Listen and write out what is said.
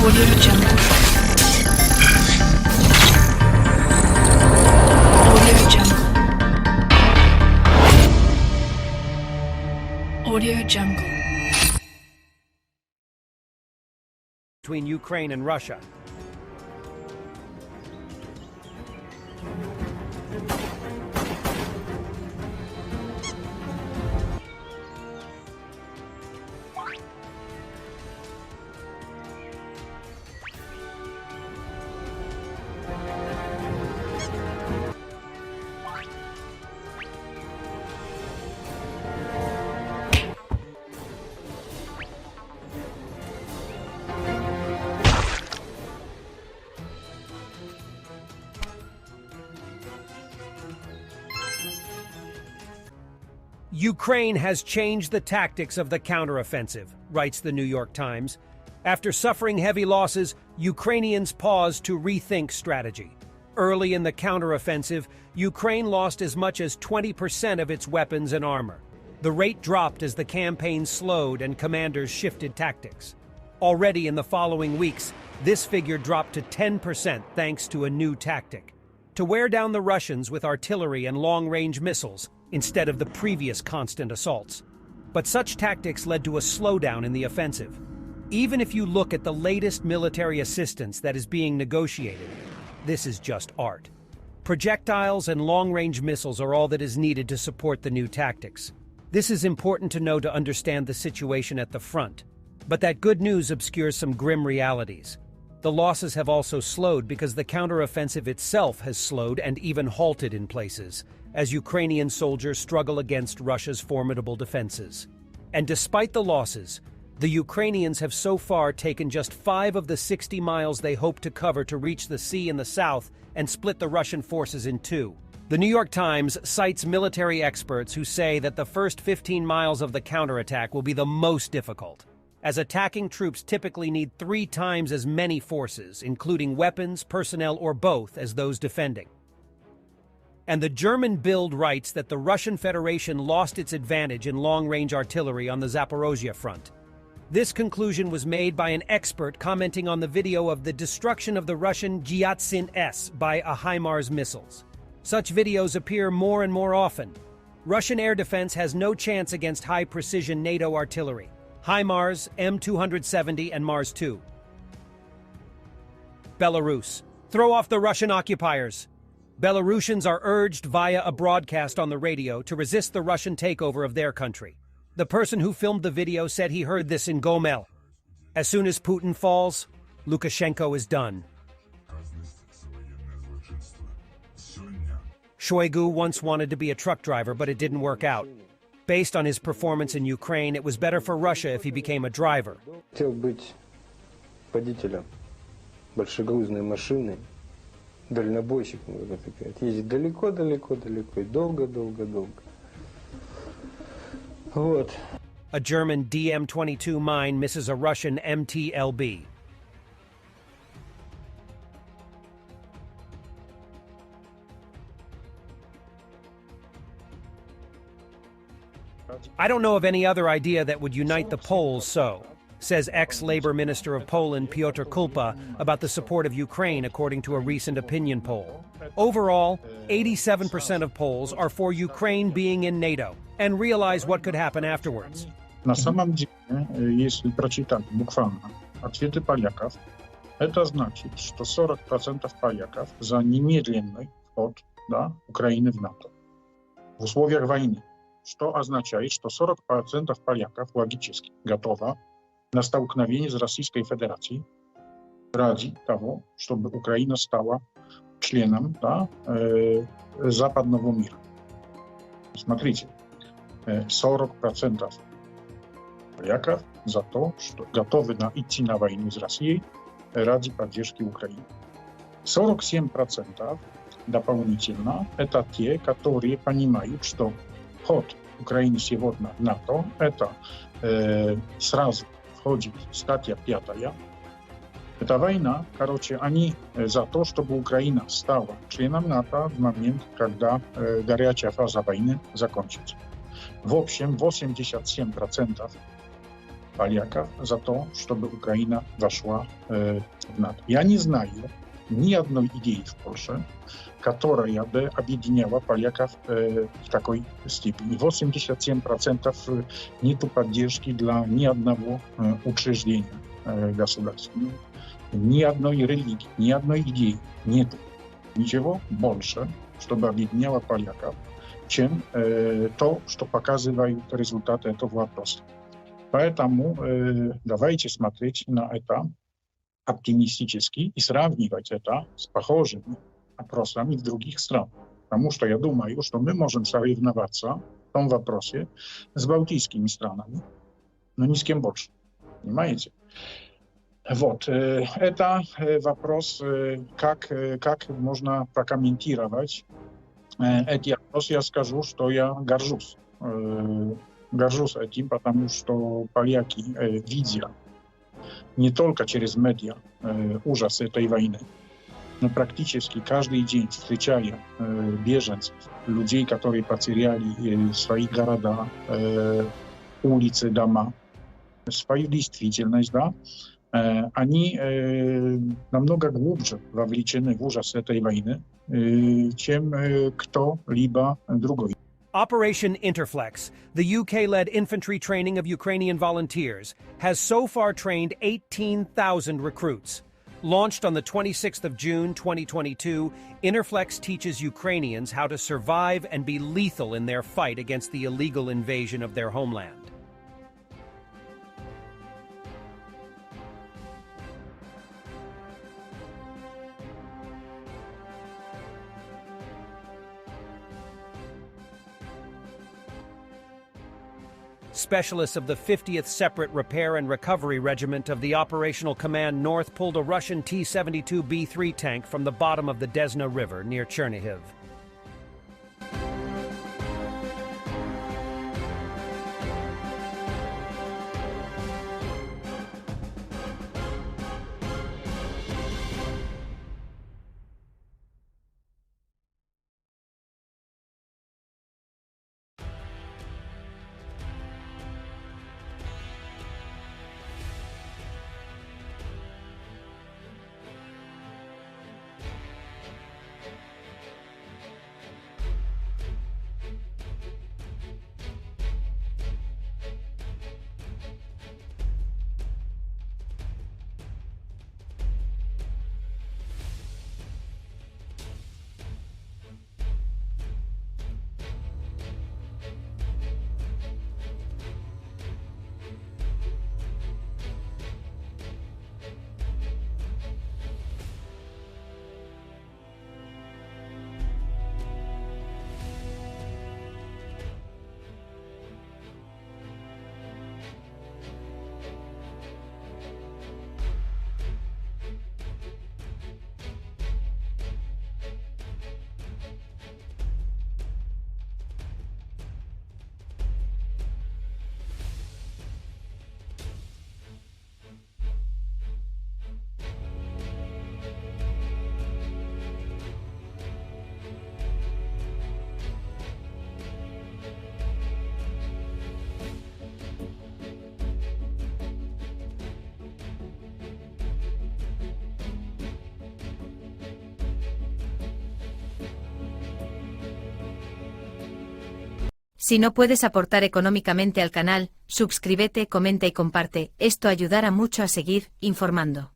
Audio Jungle. Audio Jungle. Audio Jungle. Between Ukraine and Russia. Ukraine has changed the tactics of the counteroffensive, writes the New York Times. After suffering heavy losses, Ukrainians paused to rethink strategy. Early in the counteroffensive, Ukraine lost as much as 20% of its weapons and armor. The rate dropped as the campaign slowed and commanders shifted tactics. Already in the following weeks, this figure dropped to 10% thanks to a new tactic: to wear down the Russians with artillery and long-range missiles, instead of the previous constant assaults. But such tactics led to a slowdown in the offensive. Even if you look at the latest military assistance that is being negotiated, this is just art. Projectiles and long-range missiles are all that is needed to support the new tactics. This is important to know to understand the situation at the front. But that good news obscures some grim realities. The losses have also slowed because the counteroffensive itself has slowed and even halted in places, as Ukrainian soldiers struggle against Russia's formidable defenses. And despite the losses, the Ukrainians have so far taken just 5 of the 60 miles they hope to cover to reach the sea in the south and split the Russian forces in two. The New York Times cites military experts who say that the first 15 miles of the counterattack will be the most difficult, as attacking troops typically need 3 times as many forces, including weapons, personnel, or both, as those defending. And the German Bild writes that the Russian Federation lost its advantage in long-range artillery on the Zaporizia front. This conclusion was made by an expert commenting on the video of the destruction of the Russian Gyatsin-S by a HIMARS missiles. Such videos appear more and more often. Russian air defense has no chance against high-precision NATO artillery, HIMARS, M270, and Mars 2. Belarus. Throw off the Russian occupiers. Belarusians are urged via a broadcast on the radio to resist the Russian takeover of their country. The person who filmed the video said he heard this in Gomel. As soon as Putin falls, Lukashenko is done. Shoigu once wanted to be a truck driver, but it didn't work out. Based on his performance in Ukraine, it was better for Russia if he became a driver. Хотел быть водителем большегрузной машины, дальнобойщиком, как это сказать, ездить далеко и долго. Вот. A German DM-22 mine misses a Russian MTLB. I don't know of any other idea that would unite the Poles so, says ex-Labor Minister of Poland Piotr Kulpa about the support of Ukraine according to a recent opinion poll. Overall, 87% of Poles are for Ukraine being in NATO and realize what could happen afterwards. На самом деле, если прочитать буквально ответы поляков, это значит, что 40% поляков за немедленный вход Украины в НАТО в условиях войны. Что означает, что 40% поляков логически готово на столкновение с Российской Федерацией ради того, чтобы Украина стала членом западного мира. Смотрите, 40% поляков за то, что готовы идти на войну с Россией ради поддержки Украины. 47% дополнительно это те, которые понимают, что вход Украины сегодня в НАТО, это сразу входит статья 5. Это война, они за то, чтобы Украина стала членом НАТО в момент, когда горячая фаза войны закончится. В общем, 87% поляков за то, чтобы Украина вошла в НАТО. Я не знаю ни одной идеи в Польше, которая бы объединяла поляков в такой степени. 87% нету поддержки для ни одного учреждения государственного, ни одной религии, ни одной идеи нету. Ничего больше, чтобы объединяло поляков, чем то, что показывают результаты этого вопроса. Поэтому давайте смотреть на это оптимистически и сравнивать это с похожими опросами в других странах. Потому что я думаю, что мы можем соревноваться в том вопросе с балтийскими странами, но ни с кем больше. Понимаете? Вот. Это вопрос, как можно прокомментировать эти опросы. Я скажу, что я горжусь. Горжусь этим, потому что поляки, видя не только через медиа ужас этой войны, но практически каждый день встречая беженцев, людей, которые потеряли свои города, улицы, дома, свою действительность, да, они намного глубже вовлечены в ужас этой войны, чем кто-либо другой. Operation Interflex, the UK-led infantry training of Ukrainian volunteers, has so far trained 18,000 recruits. Launched on the 26th of June 2022, Interflex teaches Ukrainians how to survive and be lethal in their fight against the illegal invasion of their homeland. Specialists of the 50th Separate Repair and Recovery Regiment of the Operational Command North pulled a Russian T-72B3 tank from the bottom of the Desna River near Chernihiv. Si no puedes aportar económicamente al canal, suscríbete, comenta y comparte, esto ayudará mucho a seguir informando.